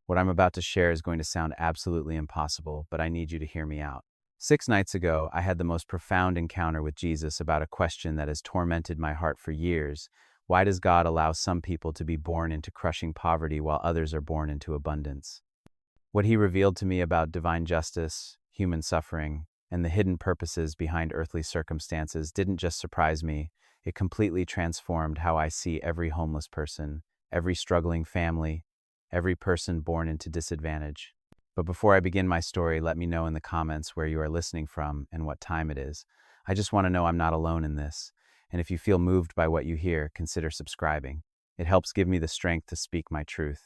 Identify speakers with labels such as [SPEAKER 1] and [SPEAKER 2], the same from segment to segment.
[SPEAKER 1] What I'm about to share is going to sound absolutely impossible, but I need you to hear me out. 6 nights ago, I had the most profound encounter with Jesus about a question that has tormented my heart for years. Why does God allow some people to be born into crushing poverty while others are born into abundance? What he revealed to me about divine justice, human suffering, and the hidden purposes behind earthly circumstances didn't just surprise me, it completely transformed how I see every homeless person, every struggling family, every person born into disadvantage. But before I begin my story, let me know in the comments where you are listening from and what time it is. I just want to know I'm not alone in this. And if you feel moved by what you hear, consider subscribing. It helps give me the strength to speak my truth.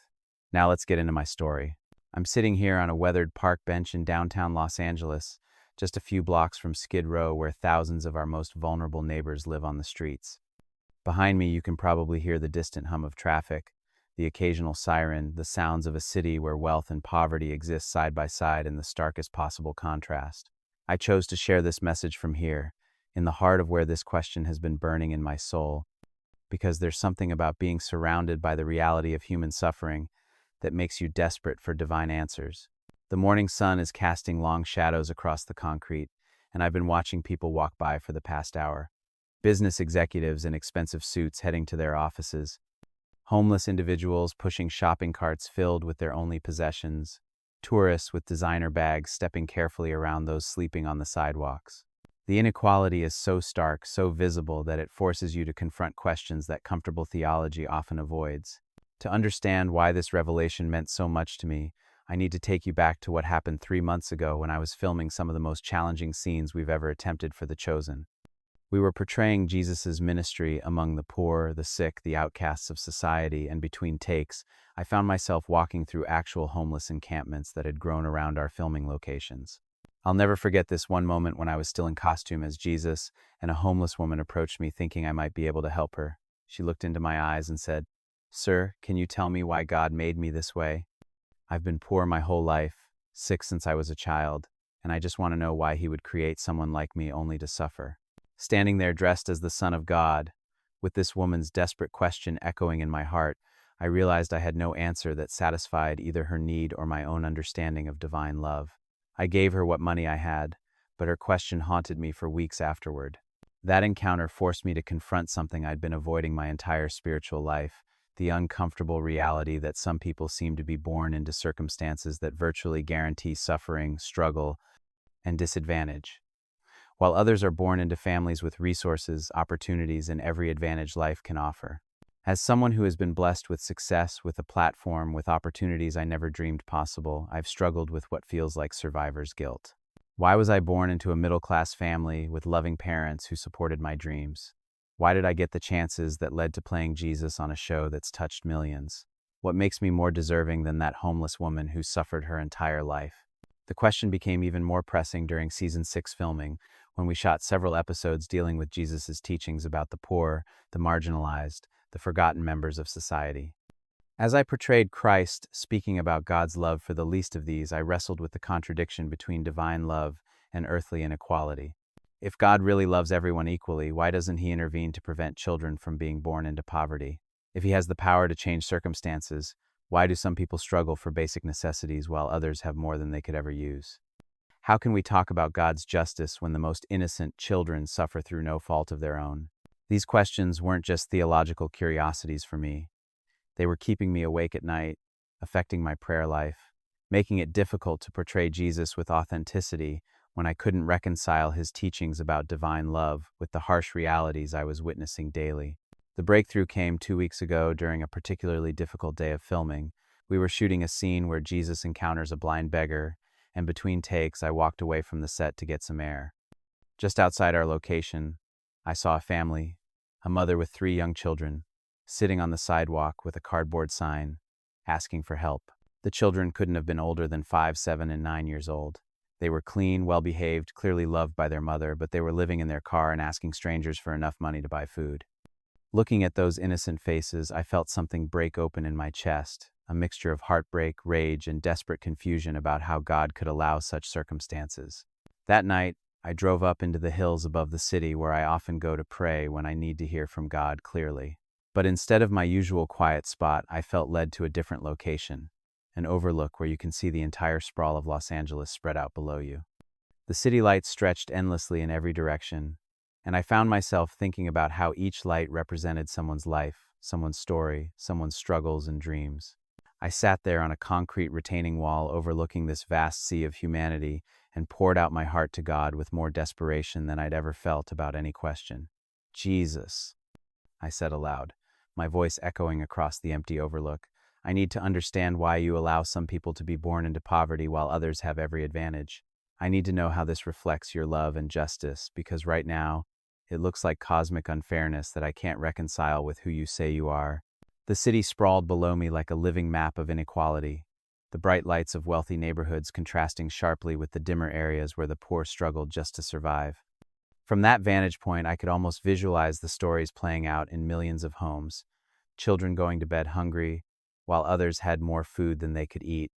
[SPEAKER 1] Now let's get into my story. I'm sitting here on a weathered park bench in downtown Los Angeles, just a few blocks from Skid Row, where thousands of our most vulnerable neighbors live on the streets. Behind me, you can probably hear the distant hum of traffic, the occasional siren, the sounds of a city where wealth and poverty exist side by side in the starkest possible contrast. I chose to share this message from here, in the heart of where this question has been burning in my soul, because there's something about being surrounded by the reality of human suffering that makes you desperate for divine answers. The morning sun is casting long shadows across the concrete, and I've been watching people walk by for the past hour. Business executives in expensive suits heading to their offices, homeless individuals pushing shopping carts filled with their only possessions, tourists with designer bags stepping carefully around those sleeping on the sidewalks. The inequality is so stark, so visible, that it forces you to confront questions that comfortable theology often avoids. To understand why this revelation meant so much to me, I need to take you back to what happened 3 months ago when I was filming some of the most challenging scenes we've ever attempted for The Chosen. We were portraying Jesus' ministry among the poor, the sick, the outcasts of society, and between takes, I found myself walking through actual homeless encampments that had grown around our filming locations. I'll never forget this one moment when I was still in costume as Jesus, and a homeless woman approached me thinking I might be able to help her. She looked into my eyes and said, "Sir, can you tell me why God made me this way? I've been poor my whole life, sick since I was a child, and I just want to know why he would create someone like me only to suffer." Standing there dressed as the Son of God, with this woman's desperate question echoing in my heart, I realized I had no answer that satisfied either her need or my own understanding of divine love. I gave her what money I had, but her question haunted me for weeks afterward. That encounter forced me to confront something I'd been avoiding my entire spiritual life, the uncomfortable reality that some people seem to be born into circumstances that virtually guarantee suffering, struggle, and disadvantage, while others are born into families with resources, opportunities, and every advantage life can offer. As someone who has been blessed with success, with a platform, with opportunities I never dreamed possible, I've struggled with what feels like survivor's guilt. Why was I born into a middle-class family with loving parents who supported my dreams? Why did I get the chances that led to playing Jesus on a show that's touched millions? What makes me more deserving than that homeless woman who suffered her entire life? The question became even more pressing during season 6 filming, when we shot several episodes dealing with Jesus' teachings about the poor, the marginalized, the forgotten members of society. As I portrayed Christ speaking about God's love for the least of these, I wrestled with the contradiction between divine love and earthly inequality. If God really loves everyone equally, why doesn't he intervene to prevent children from being born into poverty? If he has the power to change circumstances, why do some people struggle for basic necessities while others have more than they could ever use? How can we talk about God's justice when the most innocent children suffer through no fault of their own? These questions weren't just theological curiosities for me. They were keeping me awake at night, affecting my prayer life, making it difficult to portray Jesus with authenticity when I couldn't reconcile his teachings about divine love with the harsh realities I was witnessing daily. The breakthrough came 2 weeks ago during a particularly difficult day of filming. We were shooting a scene where Jesus encounters a blind beggar, and between takes, I walked away from the set to get some air. Just outside our location, I saw a family, a mother with 3 young children, sitting on the sidewalk with a cardboard sign, asking for help. The children couldn't have been older than 5, 7, and 9 years old. They were clean, well-behaved, clearly loved by their mother, but they were living in their car and asking strangers for enough money to buy food. Looking at those innocent faces, I felt something break open in my chest, a mixture of heartbreak, rage, and desperate confusion about how God could allow such circumstances. That night, I drove up into the hills above the city where I often go to pray when I need to hear from God clearly. But instead of my usual quiet spot, I felt led to a different location. an overlook where you can see the entire sprawl of Los Angeles spread out below you. The city lights stretched endlessly in every direction, and I found myself thinking about how each light represented someone's life, someone's story, someone's struggles and dreams. I sat there on a concrete retaining wall overlooking this vast sea of humanity and poured out my heart to God with more desperation than I'd ever felt about any question. Jesus, I said aloud, my voice echoing across the empty overlook. I need to understand why you allow some people to be born into poverty while others have every advantage. I need to know how this reflects your love and justice, because right now, it looks like cosmic unfairness that I can't reconcile with who you say you are. The city sprawled below me like a living map of inequality, the bright lights of wealthy neighborhoods contrasting sharply with the dimmer areas where the poor struggled just to survive. From that vantage point, I could almost visualize the stories playing out in millions of homes, children going to bed hungry, while others had more food than they could eat,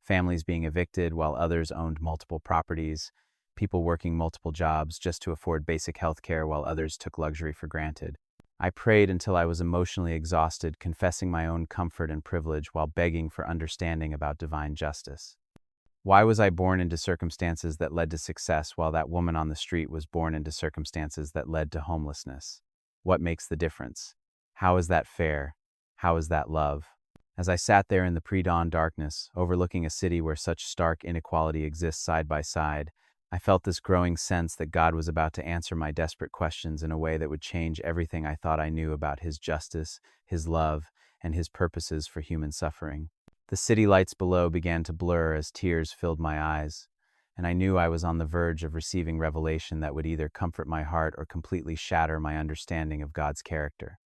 [SPEAKER 1] families being evicted while others owned multiple properties, people working multiple jobs just to afford basic health care while others took luxury for granted. I prayed until I was emotionally exhausted, confessing my own comfort and privilege while begging for understanding about divine justice. Why was I born into circumstances that led to success while that woman on the street was born into circumstances that led to homelessness? What makes the difference? How is that fair? How is that love? As I sat there in the pre-dawn darkness, overlooking a city where such stark inequality exists side by side, I felt this growing sense that God was about to answer my desperate questions in a way that would change everything I thought I knew about His justice, His love, and His purposes for human suffering. The city lights below began to blur as tears filled my eyes, and I knew I was on the verge of receiving revelation that would either comfort my heart or completely shatter my understanding of God's character.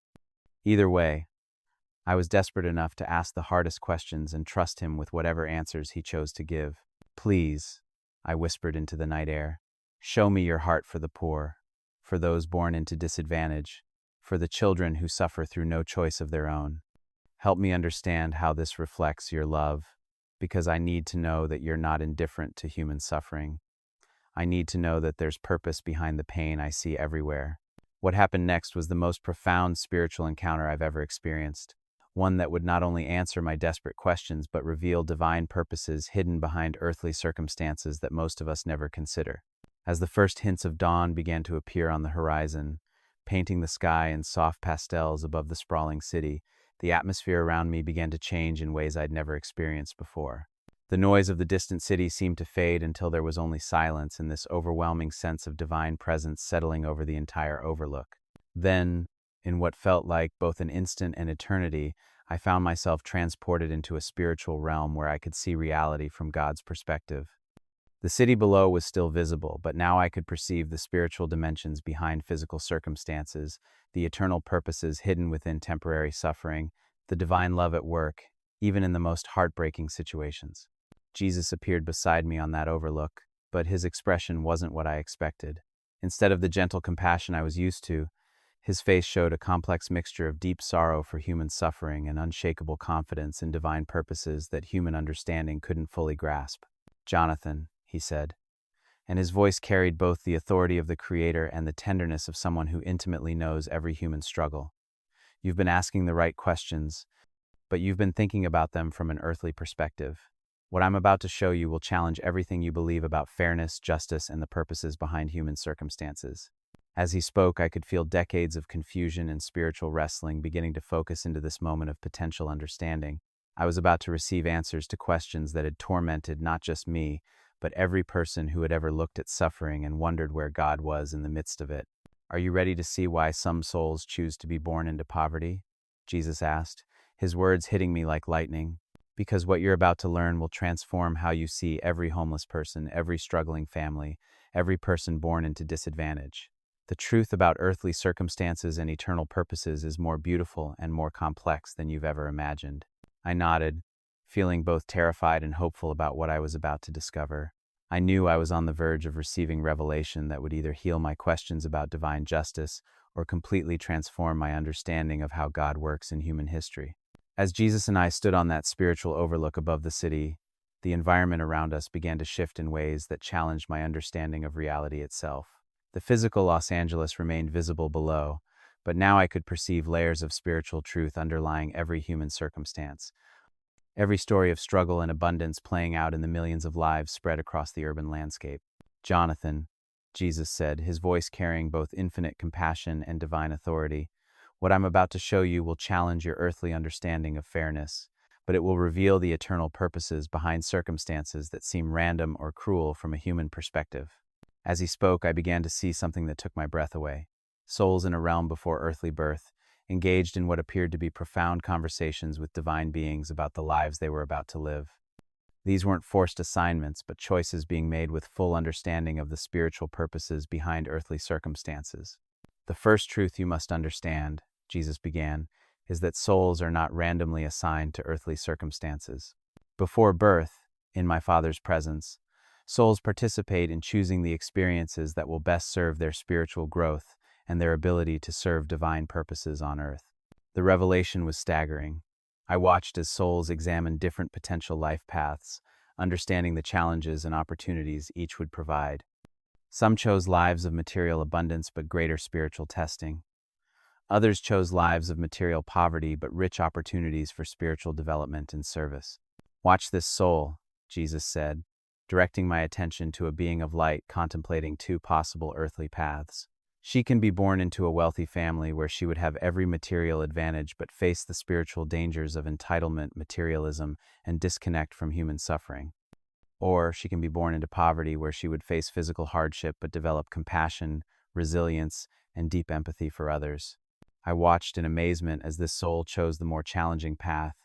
[SPEAKER 1] Either way, I was desperate enough to ask the hardest questions and trust Him with whatever answers He chose to give. Please, I whispered into the night air, show me your heart for the poor, for those born into disadvantage, for the children who suffer through no choice of their own. Help me understand how this reflects your love, because I need to know that you're not indifferent to human suffering. I need to know that there's purpose behind the pain I see everywhere. What happened next was the most profound spiritual encounter I've ever experienced, one that would not only answer my desperate questions but reveal divine purposes hidden behind earthly circumstances that most of us never consider. As the first hints of dawn began to appear on the horizon, painting the sky in soft pastels above the sprawling city, the atmosphere around me began to change in ways I'd never experienced before. The noise of the distant city seemed to fade until there was only silence and this overwhelming sense of divine presence settling over the entire overlook. Then, in what felt like both an instant and eternity, I found myself transported into a spiritual realm where I could see reality from God's perspective. The city below was still visible, but now I could perceive the spiritual dimensions behind physical circumstances, the eternal purposes hidden within temporary suffering, the divine love at work, even in the most heartbreaking situations. Jesus appeared beside me on that overlook, but His expression wasn't what I expected. Instead of the gentle compassion I was used to, His face showed a complex mixture of deep sorrow for human suffering and unshakable confidence in divine purposes that human understanding couldn't fully grasp. "Jonathan," He said, and His voice carried both the authority of the Creator and the tenderness of someone who intimately knows every human struggle. "You've been asking the right questions, but you've been thinking about them from an earthly perspective. What I'm about to show you will challenge everything you believe about fairness, justice, and the purposes behind human circumstances." As He spoke, I could feel decades of confusion and spiritual wrestling beginning to focus into this moment of potential understanding. I was about to receive answers to questions that had tormented not just me, but every person who had ever looked at suffering and wondered where God was in the midst of it. "Are you ready to see why some souls choose to be born into poverty?" Jesus asked, His words hitting me like lightning. "Because what you're about to learn will transform how you see every homeless person, every struggling family, every person born into disadvantage. The truth about earthly circumstances and eternal purposes is more beautiful and more complex than you've ever imagined." I nodded, feeling both terrified and hopeful about what I was about to discover. I knew I was on the verge of receiving revelation that would either heal my questions about divine justice or completely transform my understanding of how God works in human history. As Jesus and I stood on that spiritual overlook above the city, the environment around us began to shift in ways that challenged my understanding of reality itself. The physical Los Angeles remained visible below, but now I could perceive layers of spiritual truth underlying every human circumstance. every story of struggle and abundance playing out in the millions of lives spread across the urban landscape. "Jonathan," Jesus said, his voice carrying both infinite compassion and divine authority, "what I'm about to show you will challenge your earthly understanding of fairness, but it will reveal the eternal purposes behind circumstances that seem random or cruel from a human perspective." As he spoke, I began to see something that took my breath away. Souls in a realm before earthly birth, engaged in what appeared to be profound conversations with divine beings about the lives they were about to live. These weren't forced assignments, but choices being made with full understanding of the spiritual purposes behind earthly circumstances. "The first truth you must understand," Jesus began, "is that souls are not randomly assigned to earthly circumstances. Before birth, in my Father's presence, souls participate in choosing the experiences that will best serve their spiritual growth and their ability to serve divine purposes on earth." The revelation was staggering. I watched as souls examined different potential life paths, understanding the challenges and opportunities each would provide. Some chose lives of material abundance but greater spiritual testing. Others chose lives of material poverty but rich opportunities for spiritual development and service. "Watch this soul," Jesus said, directing my attention to a being of light contemplating two possible earthly paths. She can be born into a wealthy family where she would have every material advantage but face the spiritual dangers of entitlement, materialism, and disconnect from human suffering. Or she can be born into poverty where she would face physical hardship but develop compassion, resilience, and deep empathy for others. I watched in amazement as this soul chose the more challenging path,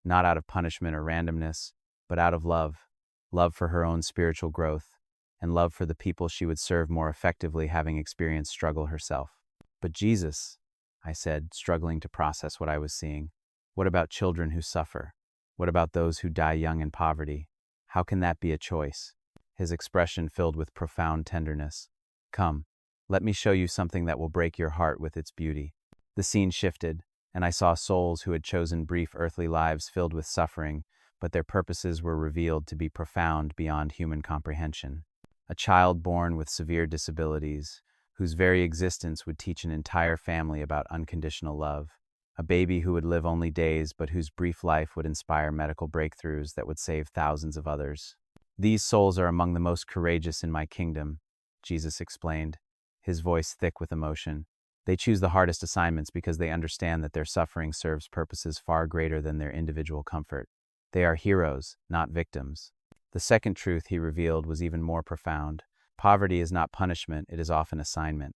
[SPEAKER 1] not out of punishment or randomness, but out of love. Love for her own spiritual growth, and love for the people she would serve more effectively, having experienced struggle herself. "But Jesus," I said, struggling to process what I was seeing, "what about children who suffer? What about those who die young in poverty? How can that be a choice?" His expression filled with profound tenderness. "Come, let me show you something that will break your heart with its beauty." The scene shifted, and I saw souls who had chosen brief earthly lives filled with suffering, but their purposes were revealed to be profound beyond human comprehension. A child born with severe disabilities, whose very existence would teach an entire family about unconditional love. A baby who would live only days, but whose brief life would inspire medical breakthroughs that would save thousands of others. "These souls are among the most courageous in my kingdom," Jesus explained, his voice thick with emotion. "They choose the hardest assignments because they understand that their suffering serves purposes far greater than their individual comfort. They are heroes, not victims." The second truth he revealed was even more profound. Poverty is not punishment, it is often assignment.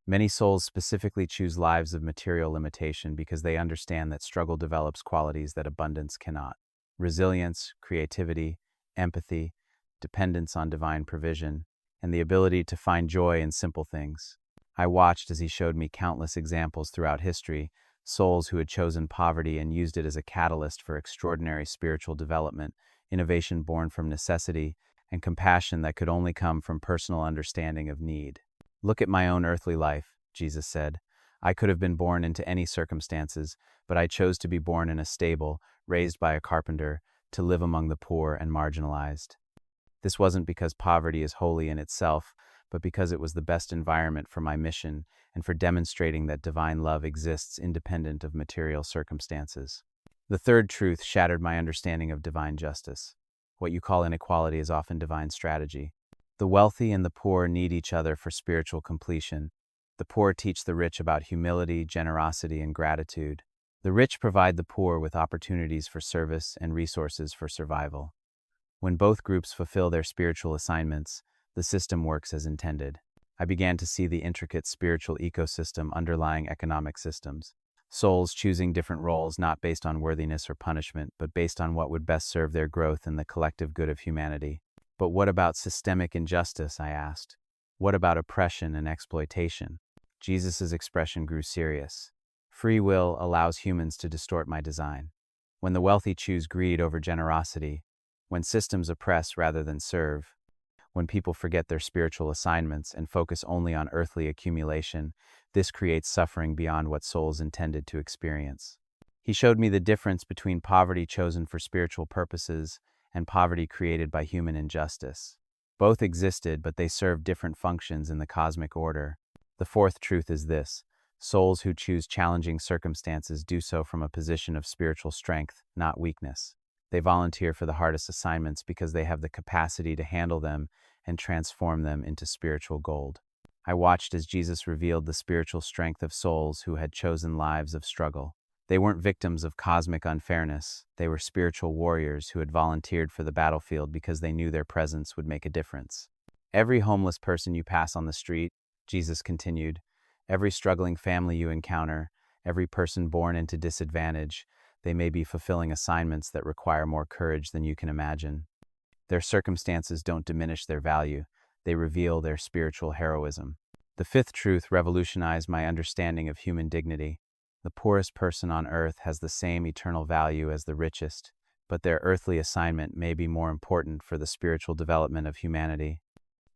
[SPEAKER 1] Many souls specifically choose lives of material limitation because they understand that struggle develops qualities that abundance cannot. Resilience, creativity, empathy, dependence on divine provision, and the ability to find joy in simple things. I watched as he showed me countless examples throughout history, souls who had chosen poverty and used it as a catalyst for extraordinary spiritual development, innovation born from necessity, and compassion that could only come from personal understanding of need. "Look at my own earthly life," Jesus said. "I could have been born into any circumstances, but I chose to be born in a stable, raised by a carpenter, to live among the poor and marginalized. This wasn't because poverty is holy in itself, but because it was the best environment for my mission and for demonstrating that divine love exists independent of material circumstances." The third truth shattered my understanding of divine justice. What you call inequality is often divine strategy. The wealthy and the poor need each other for spiritual completion. The poor teach the rich about humility, generosity, and gratitude. The rich provide the poor with opportunities for service and resources for survival. When both groups fulfill their spiritual assignments, the system works as intended. I began to see the intricate spiritual ecosystem underlying economic systems. Souls choosing different roles not based on worthiness or punishment, but based on what would best serve their growth and the collective good of humanity. "But what about systemic injustice?" I asked. "What about oppression and exploitation?" Jesus' expression grew serious. "Free will allows humans to distort my design. When the wealthy choose greed over generosity, when systems oppress rather than serve, when people forget their spiritual assignments and focus only on earthly accumulation, this creates suffering beyond what souls intended to experience." He showed me the difference between poverty chosen for spiritual purposes and poverty created by human injustice. Both existed, but they served different functions in the cosmic order. The fourth truth is this: souls who choose challenging circumstances do so from a position of spiritual strength, not weakness. They volunteer for the hardest assignments because they have the capacity to handle them and transform them into spiritual gold. I watched as Jesus revealed the spiritual strength of souls who had chosen lives of struggle. They weren't victims of cosmic unfairness. They were spiritual warriors who had volunteered for the battlefield because they knew their presence would make a difference. Every homeless person you pass on the street, Jesus continued, every struggling family you encounter, every person born into disadvantage, they may be fulfilling assignments that require more courage than you can imagine. Their circumstances don't diminish their value. They reveal their spiritual heroism. The fifth truth revolutionized my understanding of human dignity. The poorest person on earth has the same eternal value as the richest, but their earthly assignment may be more important for the spiritual development of humanity.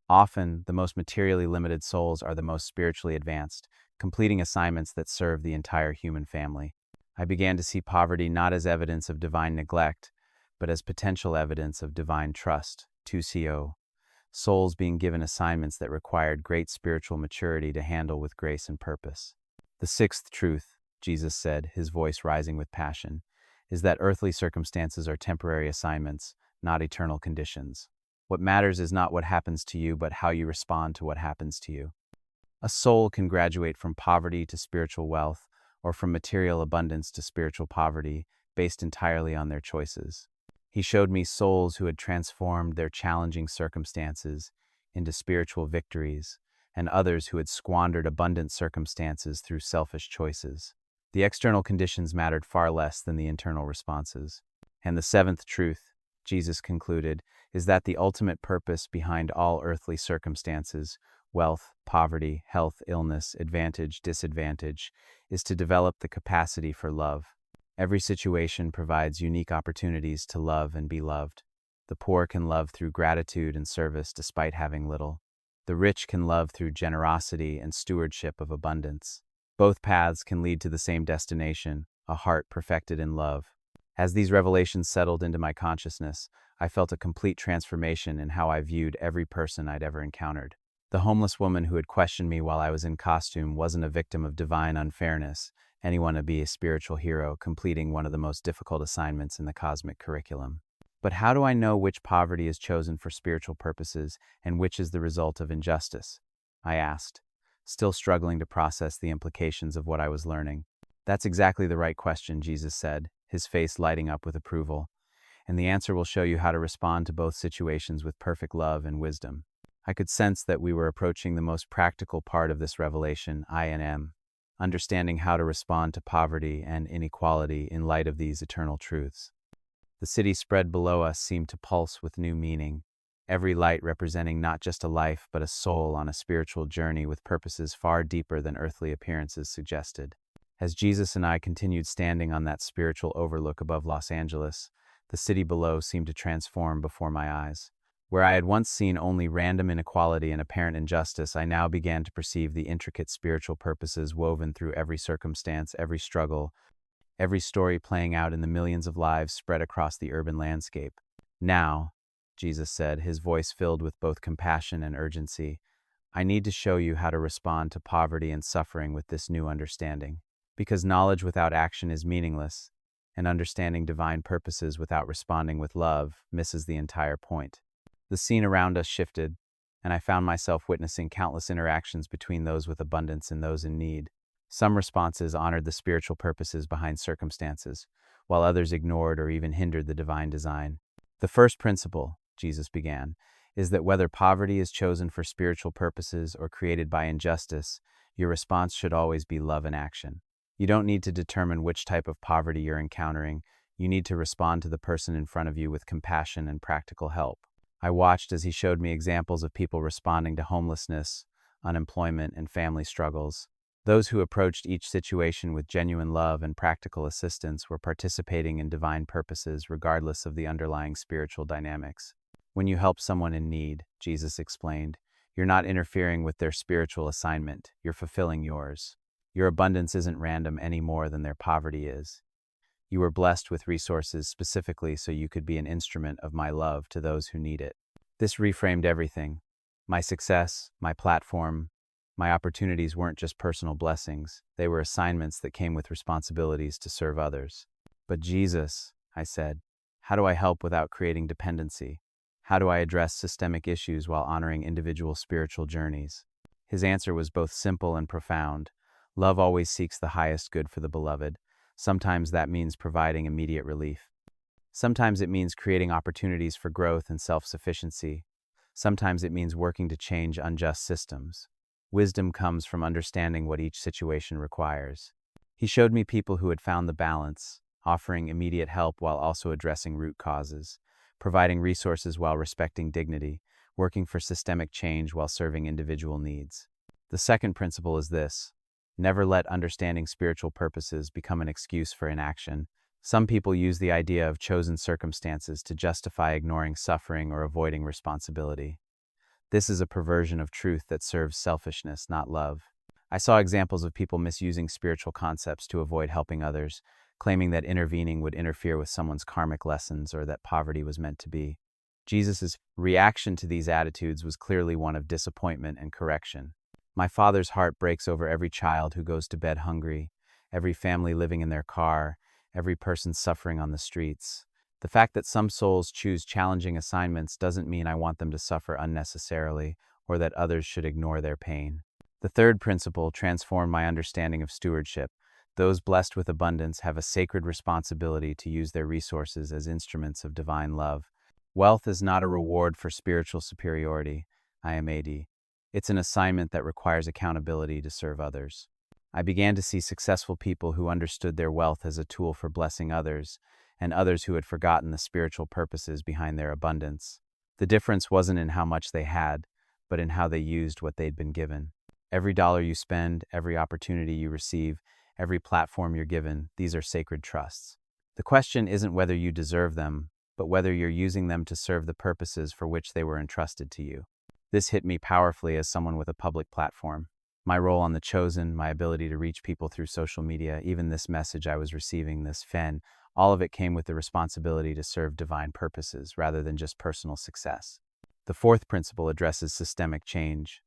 [SPEAKER 1] Often, the most materially limited souls are the most spiritually advanced, completing assignments that serve the entire human family. I began to see poverty not as evidence of divine neglect, but as potential evidence of divine trust, 2co. Souls being given assignments that required great spiritual maturity to handle with grace and purpose. The sixth truth, Jesus said, his voice rising with passion, is that earthly circumstances are temporary assignments, not eternal conditions. What matters is not what happens to you, but how you respond to what happens to you. A soul can graduate from poverty to spiritual wealth, or from material abundance to spiritual poverty, based entirely on their choices. He showed me souls who had transformed their challenging circumstances into spiritual victories, and others who had squandered abundant circumstances through selfish choices. The external conditions mattered far less than the internal responses. And the seventh truth, Jesus concluded, is that the ultimate purpose behind all earthly circumstances, wealth, poverty, health, illness, advantage, disadvantage, is to develop the capacity for love. Every situation provides unique opportunities to love and be loved. The poor can love through gratitude and service despite having little. The rich can love through generosity and stewardship of abundance. Both paths can lead to the same destination, a heart perfected in love. As these revelations settled into my consciousness, I felt a complete transformation in how I viewed every person I'd ever encountered. The homeless woman who had questioned me while I was in costume wasn't a victim of divine unfairness, anyone to be a spiritual hero completing one of the most difficult assignments in the cosmic curriculum. But how do I know which poverty is chosen for spiritual purposes and which is the result of injustice? I asked, still struggling to process the implications of what I was learning. That's exactly the right question, Jesus said, his face lighting up with approval. And the answer will show you how to respond to both situations with perfect love and wisdom. I could sense that we were approaching the most practical part of this revelation, I&M, understanding how to respond to poverty and inequality in light of these eternal truths. The city spread below us seemed to pulse with new meaning, every light representing not just a life but a soul on a spiritual journey with purposes far deeper than earthly appearances suggested. As Jesus and I continued standing on that spiritual overlook above Los Angeles, the city below seemed to transform before my eyes. Where I had once seen only random inequality and apparent injustice, I now began to perceive the intricate spiritual purposes woven through every circumstance, every struggle, every story playing out in the millions of lives spread across the urban landscape. Now, Jesus said, his voice filled with both compassion and urgency, I need to show you how to respond to poverty and suffering with this new understanding. Because knowledge without action is meaningless, and understanding divine purposes without responding with love misses the entire point. The scene around us shifted, and I found myself witnessing countless interactions between those with abundance and those in need. Some responses honored the spiritual purposes behind circumstances, while others ignored or even hindered the divine design. The first principle, Jesus began, is that whether poverty is chosen for spiritual purposes or created by injustice, your response should always be love in action. You don't need to determine which type of poverty you're encountering. You need to respond to the person in front of you with compassion and practical help. I watched as he showed me examples of people responding to homelessness, unemployment, and family struggles. Those who approached each situation with genuine love and practical assistance were participating in divine purposes regardless of the underlying spiritual dynamics. When you help someone in need, Jesus explained, you're not interfering with their spiritual assignment, you're fulfilling yours. Your abundance isn't random any more than their poverty is. You were blessed with resources specifically so you could be an instrument of my love to those who need it. This reframed everything. My success, my platform, my opportunities weren't just personal blessings. They were assignments that came with responsibilities to serve others. But Jesus, I said, How do I help without creating dependency? How do I address systemic issues while honoring individual spiritual journeys? His answer was both simple and profound. Love always seeks the highest good for the beloved. Sometimes that means providing immediate relief. Sometimes it means creating opportunities for growth and self-sufficiency. Sometimes it means working to change unjust systems. Wisdom comes from understanding what each situation requires. He showed me people who had found the balance, offering immediate help while also addressing root causes, providing resources while respecting dignity, working for systemic change while serving individual needs. The second principle is this: never let understanding spiritual purposes become an excuse for inaction. Some people use the idea of chosen circumstances to justify ignoring suffering or avoiding responsibility. This is a perversion of truth that serves selfishness, not love. I saw examples of people misusing spiritual concepts to avoid helping others, claiming that intervening would interfere with someone's karmic lessons or that poverty was meant to be. Jesus' reaction to these attitudes was clearly one of disappointment and correction. My Father's heart breaks over every child who goes to bed hungry, every family living in their car, every person suffering on the streets. The fact that some souls choose challenging assignments doesn't mean I want them to suffer unnecessarily or that others should ignore their pain. The third principle transformed my understanding of stewardship. Those blessed with abundance have a sacred responsibility to use their resources as instruments of divine love. Wealth is not a reward for spiritual superiority, IMAD. It's an assignment that requires accountability to serve others. I began to see successful people who understood their wealth as a tool for blessing others, and others who had forgotten the spiritual purposes behind their abundance. The difference wasn't in how much they had, but in how they used what they'd been given. Every dollar you spend, every opportunity you receive, every platform you're given, these are sacred trusts. The question isn't whether you deserve them, but whether you're using them to serve the purposes for which they were entrusted to you. This hit me powerfully as someone with a public platform. My role on The Chosen, my ability to reach people through social media, even this message I was receiving, this fen, all of it came with the responsibility to serve divine purposes rather than just personal success. The fourth principle addresses systemic change.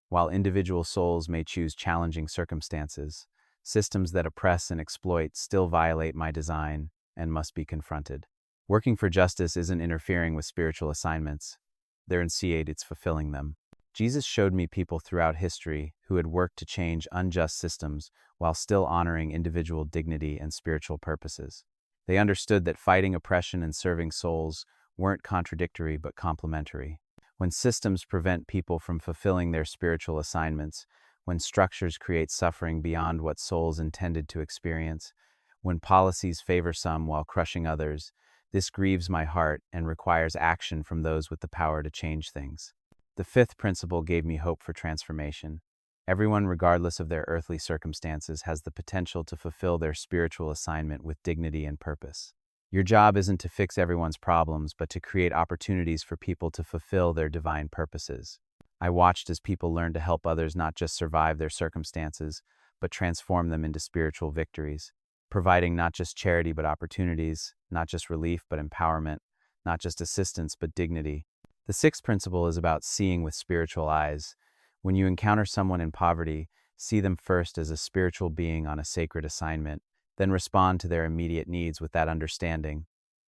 [SPEAKER 1] While individual souls may choose challenging circumstances, systems that oppress and exploit still violate my design and must be confronted. Working for justice isn't interfering with spiritual assignments. They're it's fulfilling them. Jesus showed me people throughout history who had worked to change unjust systems while still honoring individual dignity and spiritual purposes. They understood that fighting oppression and serving souls weren't contradictory but complementary. When systems prevent people from fulfilling their spiritual assignments, when structures create suffering beyond what souls intended to experience, when policies favor some while crushing others, this grieves my heart and requires action from those with the power to change things. The fifth principle gave me hope for transformation. Everyone, regardless of their earthly circumstances, has the potential to fulfill their spiritual assignment with dignity and purpose. Your job isn't to fix everyone's problems, but to create opportunities for people to fulfill their divine purposes. I watched as people learned to help others not just survive their circumstances, but transform them into spiritual victories, providing not just charity but opportunities, not just relief but empowerment, not just assistance but dignity. The sixth principle is about seeing with spiritual eyes. When you encounter someone in poverty, see them first as a spiritual being on a sacred assignment, then respond to their immediate needs with that understanding.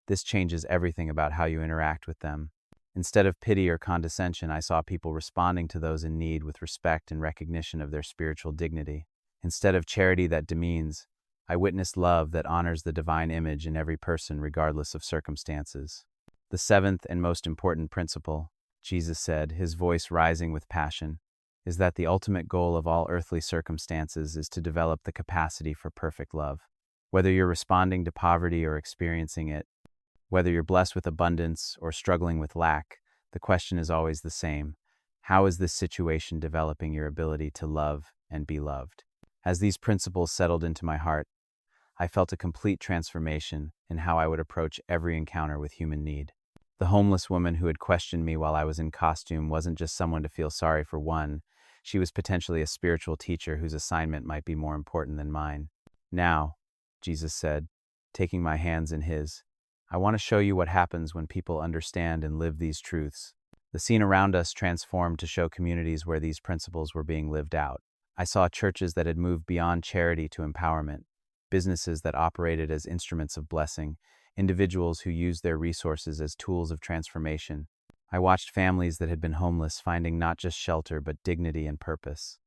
[SPEAKER 1] This changes everything about how you interact with them. Instead of pity or condescension, I saw people responding to those in need with respect and recognition of their spiritual dignity. Instead of charity that demeans, I witnessed love that honors the divine image in every person regardless of circumstances. The seventh and most important principle, Jesus said, his voice rising with passion, is that the ultimate goal of all earthly circumstances is to develop the capacity for perfect love. Whether you're responding to poverty or experiencing it, whether you're blessed with abundance or struggling with lack, the question is always the same. How is this situation developing your ability to love and be loved? As these principles settled into my heart, I felt a complete transformation in how I would approach every encounter with human need. The homeless woman who had questioned me while I was in costume wasn't just someone to feel sorry for. She was potentially a spiritual teacher whose assignment might be more important than mine. Now, Jesus said, taking my hands in his, I want to show you what happens when people understand and live these truths. The scene around us transformed to show communities where these principles were being lived out. I saw churches that had moved beyond charity to empowerment, businesses that operated as instruments of blessing, individuals who used their resources as tools of transformation. I watched families that had been homeless finding not just shelter but dignity and purpose.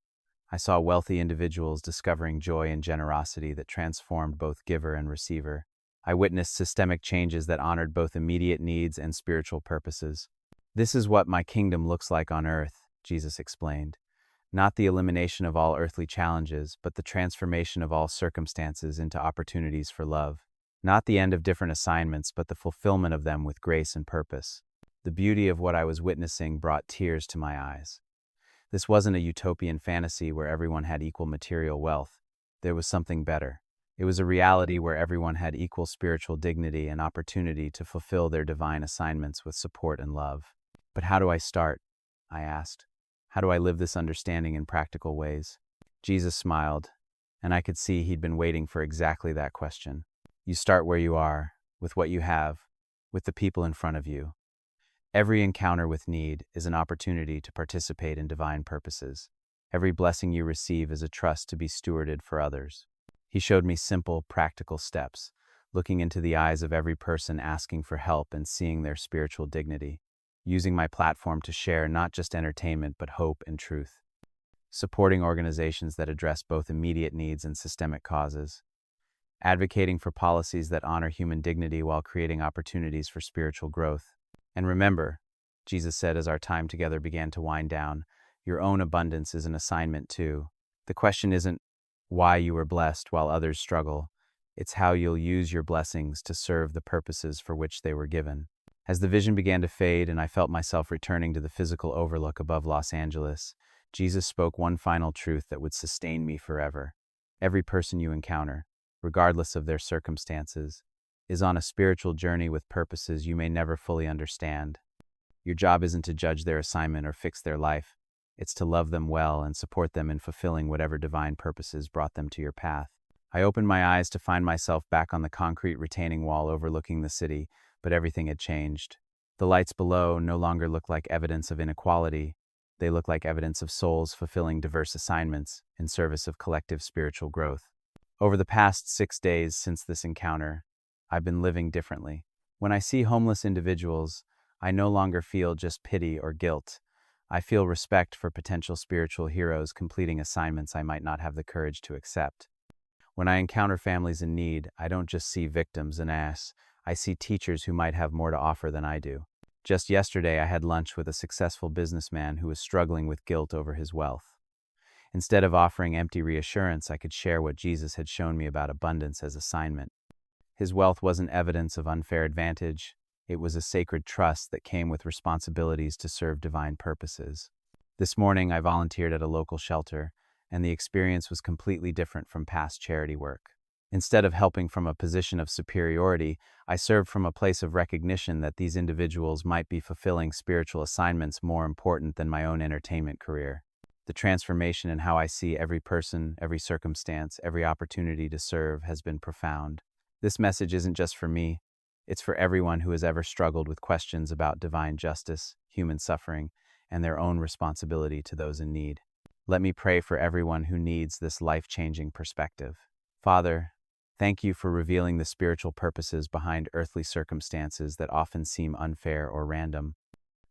[SPEAKER 1] I saw wealthy individuals discovering joy and generosity that transformed both giver and receiver. I witnessed systemic changes that honored both immediate needs and spiritual purposes. "This is what my kingdom looks like on earth," Jesus explained. "Not the elimination of all earthly challenges, but the transformation of all circumstances into opportunities for love. Not the end of different assignments, but the fulfillment of them with grace and purpose." The beauty of what I was witnessing brought tears to my eyes. This wasn't a utopian fantasy where everyone had equal material wealth. There was something better. It was a reality where everyone had equal spiritual dignity and opportunity to fulfill their divine assignments with support and love. "But how do I start?" I asked. "How do I live this understanding in practical ways?" Jesus smiled, and I could see he'd been waiting for exactly that question. "You start where you are, with what you have, with the people in front of you. Every encounter with need is an opportunity to participate in divine purposes. Every blessing you receive is a trust to be stewarded for others." He showed me simple, practical steps, looking into the eyes of every person asking for help and seeing their spiritual dignity, using my platform to share not just entertainment but hope and truth, supporting organizations that address both immediate needs and systemic causes, advocating for policies that honor human dignity while creating opportunities for spiritual growth. "And remember," Jesus said as our time together began to wind down, "your own abundance is an assignment too. The question isn't why you were blessed while others struggle. It's how you'll use your blessings to serve the purposes for which they were given." As the vision began to fade and I felt myself returning to the physical overlook above Los Angeles, Jesus spoke one final truth that would sustain me forever. Every person you encounter, regardless of their circumstances, is on a spiritual journey with purposes you may never fully understand. Your job isn't to judge their assignment or fix their life. It's to love them well and support them in fulfilling whatever divine purposes brought them to your path. I opened my eyes to find myself back on the concrete retaining wall overlooking the city, but everything had changed. The lights below no longer looked like evidence of inequality. They looked like evidence of souls fulfilling diverse assignments in service of collective spiritual growth. Over the past 6 days since this encounter, I've been living differently. When I see homeless individuals, I no longer feel just pity or guilt. I feel respect for potential spiritual heroes completing assignments I might not have the courage to accept. When I encounter families in need, I don't just see victims and ass. I see teachers who might have more to offer than I do. Just yesterday, I had lunch with a successful businessman who was struggling with guilt over his wealth. Instead of offering empty reassurance, I could share what Jesus had shown me about abundance as assignment. His wealth wasn't evidence of unfair advantage. It was a sacred trust that came with responsibilities to serve divine purposes. This morning, I volunteered at a local shelter, and the experience was completely different from past charity work. Instead of helping from a position of superiority, I served from a place of recognition that these individuals might be fulfilling spiritual assignments more important than my own entertainment career. The transformation in how I see every person, every circumstance, every opportunity to serve has been profound. This message isn't just for me. It's for everyone who has ever struggled with questions about divine justice, human suffering, and their own responsibility to those in need. Let me pray for everyone who needs this life-changing perspective. Father, thank you for revealing the spiritual purposes behind earthly circumstances that often seem unfair or random.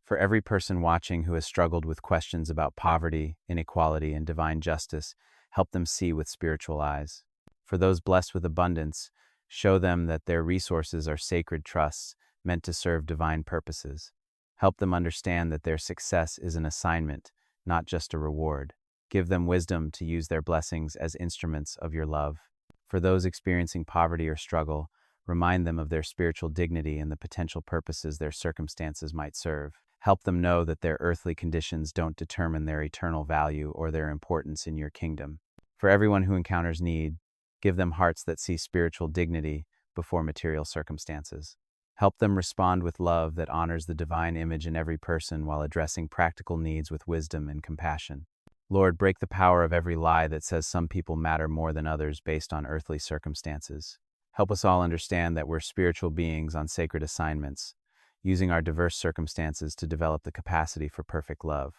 [SPEAKER 1] For every person watching who has struggled with questions about poverty, inequality, and divine justice, help them see with spiritual eyes. For those blessed with abundance, show them that their resources are sacred trusts meant to serve divine purposes. Help them understand that their success is an assignment, not just a reward. Give them wisdom to use their blessings as instruments of your love. For those experiencing poverty or struggle, remind them of their spiritual dignity and the potential purposes their circumstances might serve. Help them know that their earthly conditions don't determine their eternal value or their importance in your kingdom. For everyone who encounters need, give them hearts that see spiritual dignity before material circumstances. Help them respond with love that honors the divine image in every person while addressing practical needs with wisdom and compassion. Lord, break the power of every lie that says some people matter more than others based on earthly circumstances. Help us all understand that we're spiritual beings on sacred assignments, using our diverse circumstances to develop the capacity for perfect love.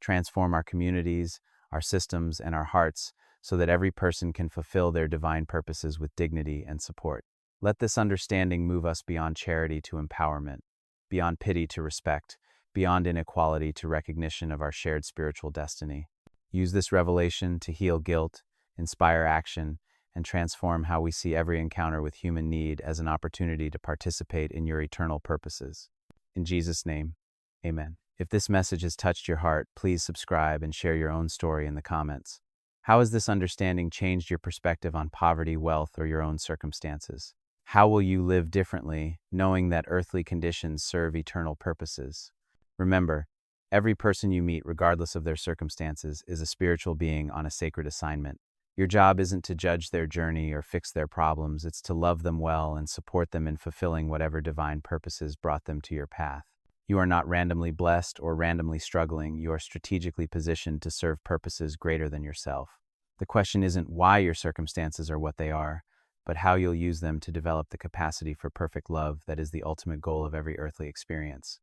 [SPEAKER 1] Transform our communities, our systems, and our hearts so that every person can fulfill their divine purposes with dignity and support. Let this understanding move us beyond charity to empowerment, beyond pity to respect, beyond inequality to recognition of our shared spiritual destiny. Use this revelation to heal guilt, inspire action, and transform how we see every encounter with human need as an opportunity to participate in your eternal purposes. In Jesus' name, amen. If this message has touched your heart, please subscribe and share your own story in the comments. How has this understanding changed your perspective on poverty, wealth, or your own circumstances? How will you live differently, knowing that earthly conditions serve eternal purposes? Remember, every person you meet, regardless of their circumstances, is a spiritual being on a sacred assignment. Your job isn't to judge their journey or fix their problems, it's to love them well and support them in fulfilling whatever divine purposes brought them to your path. You are not randomly blessed or randomly struggling, you are strategically positioned to serve purposes greater than yourself. The question isn't why your circumstances are what they are, but how you'll use them to develop the capacity for perfect love that is the ultimate goal of every earthly experience.